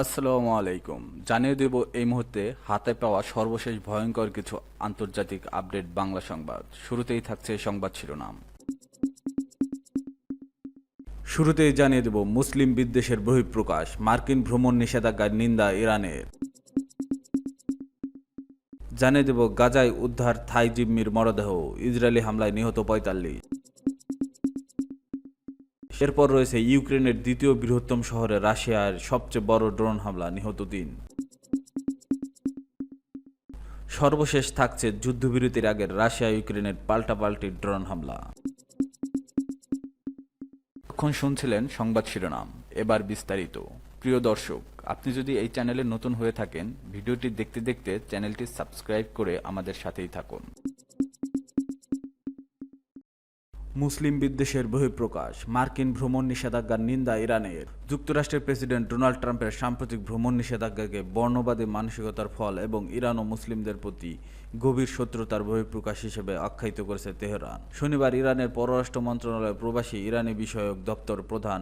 আসসালামু আলাইকুম। জানিয়ে দেব এই মুহূর্তে হাতে পাওয়া সর্বশেষ ভয়ঙ্কর কিছু আন্তর্জাতিক আপডেট বাংলা সংবাদ। শুরুতেই থাকছে সংবাদ শিরোনাম। শুরুতেই জানিয়ে দেব মুসলিম বিদ্বেষের বহিঃপ্রকাশ, মার্কিন ভ্রমণ নিষেধাজ্ঞার নিন্দা ইরানের। জানিয়ে দেব গাজায় উদ্ধার থাই জিম্মির মরদেহ, ইসরায়েলি হামলায় নিহত ৪৫। এরপর রয়েছে ইউক্রেনের দ্বিতীয় বৃহত্তম শহরে রাশিয়ার সবচেয়ে বড় ড্রোন হামলা, নিহত ৩। সর্বশেষ থাকছে যুদ্ধবিরতির আগের রাশিয়া ইউক্রেনের পাল্টাপাল্টি ড্রোন হামলা। এখন শুনছিলেন সংবাদ শিরোনাম, এবার বিস্তারিত। প্রিয় দর্শক, আপনি যদি এই চ্যানেলে নতুন হয়ে থাকেন, ভিডিওটি দেখতে দেখতে চ্যানেলটি সাবস্ক্রাইব করে আমাদের সাথেই থাকুন। মুসলিম বিদ্বেষের বহিঃপ্রকাশ, মার্কিন ভ্রমণ নিষেধাজ্ঞার নিন্দা ইরানের। যুক্তরাষ্ট্রের প্রেসিডেন্ট ডোনাল্ড ট্রাম্পের সাম্প্রতিক ভ্রমণ নিষেধাজ্ঞাকে বর্ণবাদী মানসিকতার ফল এবং ইরান ও মুসলিমদের প্রতি গভীর শত্রুতার বহিঃপ্রকাশ হিসেবে আখ্যায়িত করেছে তেহরান। শনিবার ইরানের পররাষ্ট্র মন্ত্রণালয়ের প্রবাসী ইরানি বিষয়ক দপ্তর প্রধান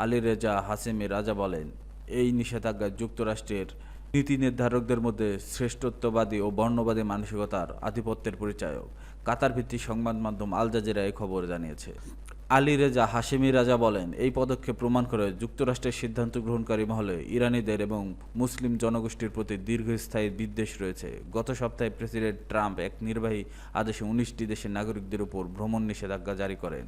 আলীরেজা হাশেমি রাজা বলেন, এই নিষেধাজ্ঞা যুক্তরাষ্ট্রের নীতি নির্ধারকদের মধ্যে শ্রেষ্ঠত্ববাদী ও বর্ণবাদী মানসিকতার আধিপত্যের পরিচায়ক। কাতার ভিত্তিক সংবাদ মাধ্যম আল জাজিরা এই খবর জানিয়েছে। আলীরেজা হাশেমি রাজা বলেন, এই পদক্ষেপ প্রমাণ করে যুক্তরাষ্ট্রের সিদ্ধান্ত গ্রহণকারী মহলে ইরানিদের এবং মুসলিম জনগোষ্ঠীর প্রতি দীর্ঘস্থায়ী বিদ্বেষ রয়েছে। গত সপ্তাহে প্রেসিডেন্ট ট্রাম্প এক নির্বাহী আদেশে ১৯টি দেশের নাগরিকদের উপর ভ্রমণ নিষেধাজ্ঞা জারি করেন।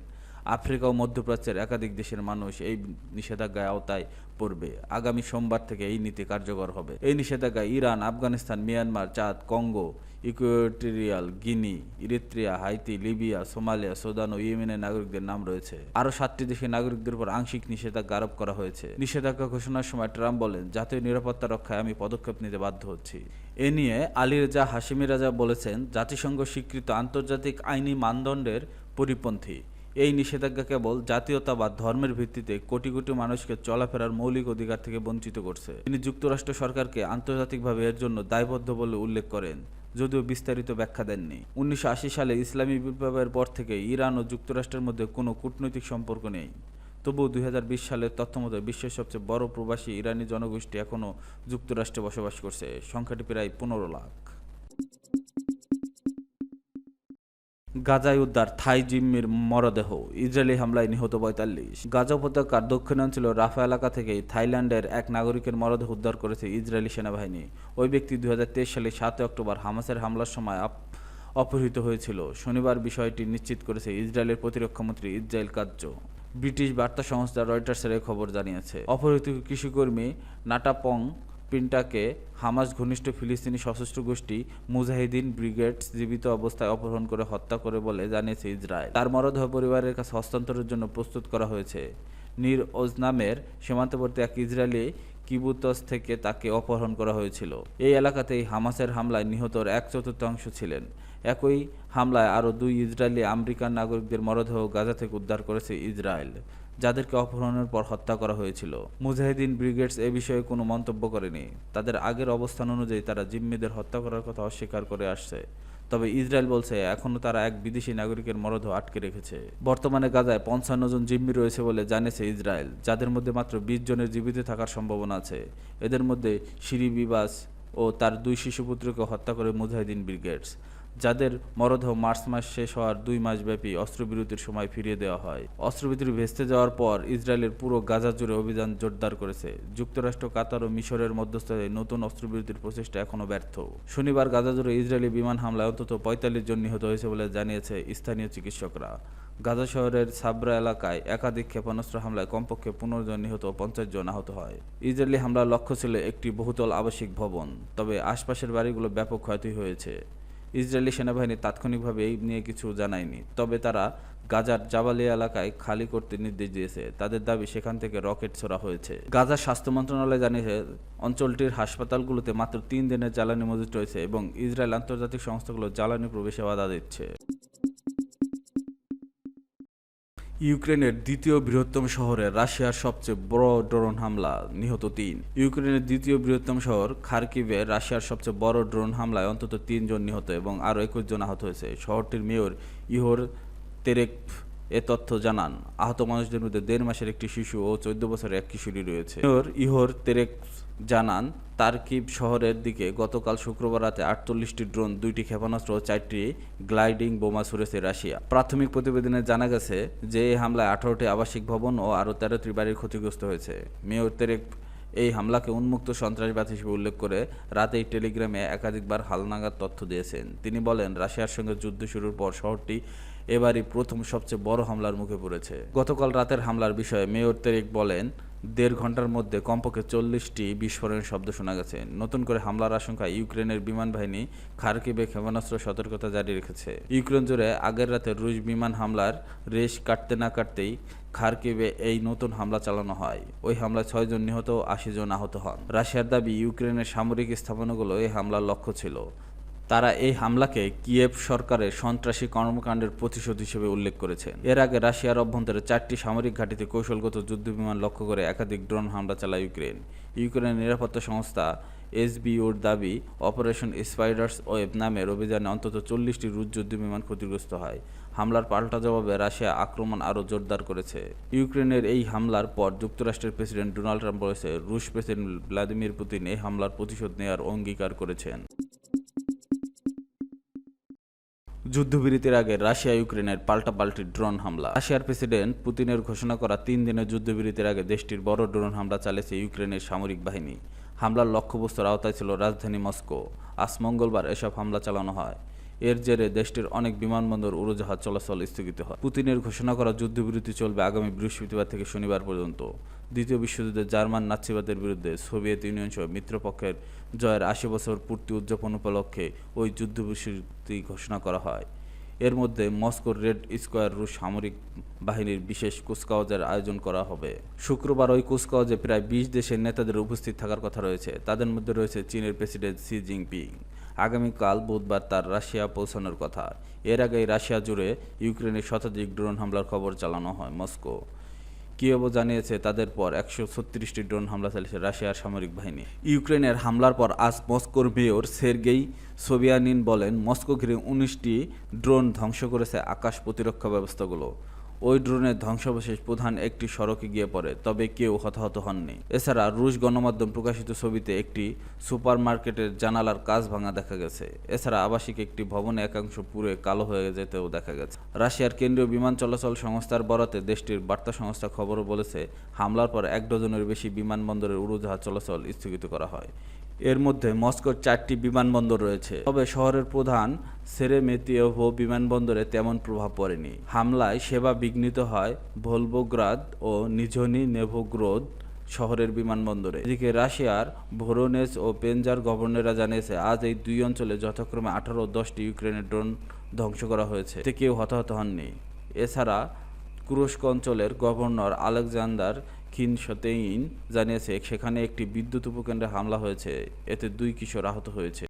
আফ্রিকা ও মধ্যপ্রাচ্যের একাধিক দেশের মানুষ এই নিষেধাজ্ঞার আওতায় পড়বে। আগামী সোমবার থেকে এই নীতি কার্যকর হবে। এই নিষেধাজ্ঞায় Iran, Afghanistan, Myanmar, Chad, Congo, Equatorial Guinea, Eritrea, Haiti, Libya, Somalia, Sudan ও ইয়েমেনের নাগরিকদের নাম রয়েছে। আরও 7টি দেশের নাগরিকদের উপর আংশিক নিষেধাজ্ঞা আরোপ করা হয়েছে। নিষেধাজ্ঞা ঘোষণার সময় ট্রাম্প বলেন, জাতীয় নিরাপত্তা রক্ষায় আমি পদক্ষেপ নিতে বাধ্য হচ্ছি। এ নিয়ে আলীরেজা হাশেমি রাজা বলেছেন, জাতিসংঘ স্বীকৃত আন্তর্জাতিক আইনি মানদণ্ডের পরিপন্থী। এই নিষেধাজ্ঞা কেবল জাতীয়তা বা ধর্মের ভিত্তিতে কোটি কোটি মানুষকে চলাফেরার মৌলিক অধিকার থেকে বঞ্চিত করছে। তিনি যুক্তরাষ্ট্র সরকারকে আন্তর্জাতিকভাবে এর জন্য দায়বদ্ধ বলে উল্লেখ করেন, যদিও বিস্তারিত ব্যাখ্যা দেননি। ১৯৮০ সালে ইসলামী বিপ্লবের পর থেকে ইরান ও যুক্তরাষ্ট্রের মধ্যে কোনো কূটনৈতিক সম্পর্ক নেই। তবুও ২০২০ সালের তথ্যমতে বিশ্বের সবচেয়ে বড় প্রবাসী ইরানি জনগোষ্ঠী এখনও যুক্তরাষ্ট্রে বসবাস করছে। সংখ্যাটি প্রায় ১৫ লাখ। গাজায় উদ্ধার থাই জিম্মির মরদেহ, ইসরায়েলি হামলায় নিহত ৪৫। গাজা উপত্যকার দক্ষিণাঞ্চল রাফা এলাকা থেকেই থাইল্যান্ডের এক নাগরিকের মরদেহ উদ্ধার করেছে ইসরায়েলি সেনাবাহিনী। ওই ব্যক্তি ২০২৩ সালের ৭ অক্টোবর হামাসের হামলার সময় অপহৃত হয়েছিল। শনিবার বিষয়টি নিশ্চিত করেছে ইসরায়েলের প্রতিরক্ষামন্ত্রী ইসরায়েল কাৎজ। ব্রিটিশ বার্তা সংস্থা রয়টার্সের এই খবর জানিয়েছে। অপহৃত কৃষিকর্মী নাটাপং পিন্টাকে হামাস ঘনিষ্ঠ ফিলিস্তিনি সশস্ত্র গোষ্ঠী মুজাহিদিন ব্রিগেডস জীবিত অবস্থায় অপহরণ করে হত্যা করে বলে জানিয়েছে ইসরায়েল। তার মরদেহ পরিবারের কাছে হস্তান্তরের জন্য প্রস্তুত করা হয়েছে। নির ওজ নামের সীমান্তবর্তী এক ইসরায়েলি কিবুতস থেকে তাকে অপহরণ করা হয়েছিল। এই এলাকাতেই হামাসের হামলায় নিহতর ১/৪ ছিলেন। একই হামলায় আরও ২ ইসরায়েলি আমেরিকান নাগরিকদের মরদেহ গাজা থেকে উদ্ধার করেছে ইসরায়েল, যাদেরকে অপহরণের পর হত্যা করা হয়েছিল। মুজাহিদিন ব্রিগেডস এ বিষয়ে কোনো মন্তব্য করেনি। তাদের আগের অবস্থান অনুযায়ী তারা জিম্মিদের হত্যা করার কথা অস্বীকার করে আসছে। তবে ইসরায়েল বলছে এখনও তারা এক বিদেশি নাগরিকের মরদেহ আটকে রেখেছে। বর্তমানে গাজায় ৫৫ জন জিম্মি রয়েছে বলে জানিয়েছে ইসরায়েল, যাদের মধ্যে মাত্র ২০ জনের জীবিত থাকার সম্ভাবনা আছে। এদের মধ্যে শিরি বিবাস ও তার ২ শিশুপুত্রকে হত্যা করে মুজাহিদিন ব্রিগেডস, যাদের মরদেহ মার্চ মাস শেষ হওয়ার ২ মাসব্যাপী অস্ত্রবিরতির সময় ফিরিয়ে দেওয়া হয়। অস্ত্রবিরতি ভেস্তে যাওয়ার পর ইসরায়েলের পুরো গাজা জুড়ে অভিযান জোরদার করেছে। যুক্তরাষ্ট্র, কাতার ও মিশরের মধ্যস্থতায় নতুন অস্ত্রবিরতির প্রচেষ্টা এখনও ব্যর্থ। শনিবার গাজা জুড়ে ইসরায়েলি বিমান হামলায় অন্তত ৪৫ জন নিহত হয়েছে বলে জানিয়েছে স্থানীয় চিকিৎসকরা। গাজা শহরের সাবরা এলাকায় একাধিক ক্ষেপণাস্ত্র হামলায় কমপক্ষে ১৫ জন নিহত ও ৫০ জন আহত হয়। ইসরায়েলি হামলার লক্ষ্য ছিল একটি বহুতল আবাসিক ভবন, তবে আশপাশের বাড়িগুলো ব্যাপক ক্ষতি হয়েছে। ইসরায়েলি সেনাবাহিনী তাৎক্ষণিকভাবে এই নিয়ে কিছু জানায়নি, তবে তারা গাজার জাবালিয়া এলাকায় খালি করতে নির্দেশ দিয়েছে। তাদের দাবি, সেখান থেকে রকেট ছোড়া হয়েছে। গাজার স্বাস্থ্য মন্ত্রণালয় জানিয়েছে, অঞ্চলটির হাসপাতালগুলোতে মাত্র ৩ দিনের জ্বালানি মজুত রয়েছে এবং ইসরায়েল আন্তর্জাতিক সংস্থাগুলো জ্বালানি প্রবেশে বাধা দিচ্ছে। ইউক্রেনের দ্বিতীয় বৃহত্তম শহরে রাশিয়ার সবচেয়ে বড় ড্রোন হামলা, নিহত ৩। ইউক্রেনের দ্বিতীয় বৃহত্তম শহর খার্কিভে রাশিয়ার সবচেয়ে বড় ড্রোন হামলায় অন্তত ৩ জন নিহত এবং আরও ২১ জন আহত হয়েছে। শহরটির মেয়র ইহোর তেরেকভ এ তথ্য জানান। আহত মানুষদের মধ্যে 1.5 মাসের একটি শিশু ও 14 বছরের এক কিশোরী রয়েছে। মেয়র ইহোর তেরেক জানান, তারকিব শহরের দিকে গতকাল শুক্রবার রাতে 48টি ড্রোন, 2টি ক্ষেপণাস্ত্র ও 4টি গ্লাইডিং বোমা ছুড়েছে রাশিয়া। প্রাথমিক প্রতিবেদনে জানা গেছে যে এই হামলায় 18টি আবাসিক ভবন ও আরও 13টি বাড়ির ক্ষতিগ্রস্ত হয়েছে। মেয়র তেরেক এই হামলাকে উন্মুক্ত সন্ত্রাসবাদ হিসেবে উল্লেখ করে রাতেই টেলিগ্রামে একাধিকবার হালনাগাদ তথ্য দিয়েছেন। তিনি বলেন, রাশিয়ার সঙ্গে যুদ্ধ শুরুর পর শহরটি এবারই প্রথম সবচেয়ে বড় হামলার মুখে পড়েছে। গতকাল রাতের হামলার বিষয়ে মেয়র তেরেক বলেন, 1.5 ঘন্টার মধ্যে কমপক্ষে 40টি বিস্ফোরণের শব্দ শোনা গেছে। নতুন করে হামলার আশঙ্কায় ইউক্রেনের বিমান বাহিনী খার্কিভে ক্ষেপণাস্ত্র সতর্কতা জারি রেখেছে। ইউক্রেন জুড়ে আগের রাতে রুশ বিমান হামলার রেশ কাটতে না কাটতেই খার্কিভে এই নতুন হামলা চালানো হয়। ওই হামলায় 6 জন নিহত ও 80 জন আহত হন। রাশিয়ার দাবি, ইউক্রেনের সামরিক স্থাপনাগুলো এই হামলার লক্ষ্য ছিল। তারা এই হামলাকে কিয়েভ সরকারের সন্ত্রাসী কর্মকাণ্ডের প্রতিশোধ হিসেবে উল্লেখ করেছেন। এর আগে রাশিয়ার অভ্যন্তরে 4টি সামরিক ঘাঁটিতে কৌশলগত যুদ্ধবিমান লক্ষ্য করে একাধিক ড্রোন হামলা চালায় ইউক্রেন। ইউক্রেনের নিরাপত্তা সংস্থা এসবিওর দাবি, অপারেশন স্পাইডার্স ওয়েব নামের অভিযানে অন্তত 40টি রুশ যুদ্ধবিমান ক্ষতিগ্রস্ত হয়। হামলার পাল্টা জবাবে রাশিয়া আক্রমণ আরও জোরদার করেছে। ইউক্রেনের এই হামলার পর যুক্তরাষ্ট্রের প্রেসিডেন্ট ডোনাল্ড ট্রাম্প বলেছে, রুশ প্রেসিডেন্ট ভ্লাদিমির পুতিন এই হামলার প্রতিশোধ নেওয়ার অঙ্গীকার করেছেন। যুদ্ধবিরতির আগে রাশিয়া ইউক্রেনের পাল্টাপাল্টি ড্রোন হামলা। রাশিয়ার প্রেসিডেন্ট পুতিনের ঘোষণা করা 3 দিনের যুদ্ধবিরতির আগে দেশটির বড় ড্রোন হামলা চালিয়েছে ইউক্রেনের সামরিক বাহিনী। হামলার লক্ষ্যবস্তুর আওতায় ছিল রাজধানী মস্কো। আজ মঙ্গলবার এসব হামলা চালানো হয়। এর জেরে দেশটির অনেক বিমানবন্দর, উড়োজাহাজ চলাচল স্থগিত হয়। পুতিনের ঘোষণা করা যুদ্ধবিরতি চলবে আগামী বৃহস্পতিবার থেকে শনিবার পর্যন্ত। দ্বিতীয় বিশ্বযুদ্ধে জার্মান নাৎসিবাদের বিরুদ্ধে সোভিয়েত ইউনিয়ন সহ মিত্রপক্ষের জয়ের 80 বছর পূর্তি উদযাপন উপলক্ষে ওই যুদ্ধবিরতি ঘোষণা করা হয়। এর মধ্যে মস্কোর রেড স্কোয়ার রুশ সামরিক বাহিনীর বিশেষ কুচকাওয়াজের আয়োজন করা হবে। শুক্রবার ওই কুচকাওয়াজে প্রায় 20 দেশের নেতাদের উপস্থিত থাকার কথা রয়েছে। তাদের মধ্যে রয়েছে চীনের প্রেসিডেন্ট শি জিনপিং। আগামীকাল বুধবার তার রাশিয়া পৌঁছানোর কথা। এর আগেই রাশিয়া জুড়ে ইউক্রেনের শতাধিক ড্রোন হামলার খবর চালানো হয় মস্কো। কিয়েভও জানিয়েছে, তাদের পর 136টি ড্রোন হামলা চালিয়েছে রাশিয়ার সামরিক বাহিনী। ইউক্রেনের হামলার পর আজ মস্কোর মেয়র সের্গেই সোবিয়ানিন বলেন, মস্কো ঘিরে 19টি ড্রোন ধ্বংস করেছে আকাশ প্রতিরক্ষা ব্যবস্থাগুলো। ওই ড্রোনের ধ্বংসাবশেষ প্রধান একটি সড়কে গিয়ে পড়ে, তবে কেউ হতাহত হননি। এছাড়া রুশ গণমাধ্যম প্রকাশিত ছবিতে একটি সুপারমার্কেটের জানালার কাচ ভাঙা দেখা গেছে। এছাড়া আবাসিক একটি ভবনে একাংশ পুড়ে কালো হয়ে যেতেও দেখা গেছে। রাশিয়ার কেন্দ্রীয় বিমান চলাচল সংস্থার বরাতে দেশটির বার্তা সংস্থা খবরও বলেছে, হামলার পর 1 ডজনের বেশি বিমানবন্দরের উড়োজাহাজ চলাচল স্থগিত করা হয়। এর মধ্যে মস্কোর 4টি বিমানবন্দর রয়েছে, তবে শহরের প্রধান সেরেমেতিয়েভো বিমানবন্দরে তেমন প্রভাব পড়েনি। হামলায় সেবা বিঘ্নিত হয় ভলভোগ্রাদ ও নিঝনি নেভোগ্রোদ শহরের বিমানবন্দরে। এদিকে রাশিয়ার ভোরোনেজ ও পেনজার গভর্নররা জানিয়েছে, আজ এই 2 অঞ্চলে যথাক্রমে 18 ও 10টি ইউক্রেনের ড্রোন ধ্বংস করা হয়েছে, এতে কেউ হতাহত হননি। এছাড়া কুরস্ক অঞ্চলের গভর্নর আলেকজান্ডার খিনশতেইন জানিয়েছে, সেখানে একটি বিদ্যুৎ উপকেন্দ্রে হামলা হয়েছে, এতে 2 কিশোর আহত হয়েছে।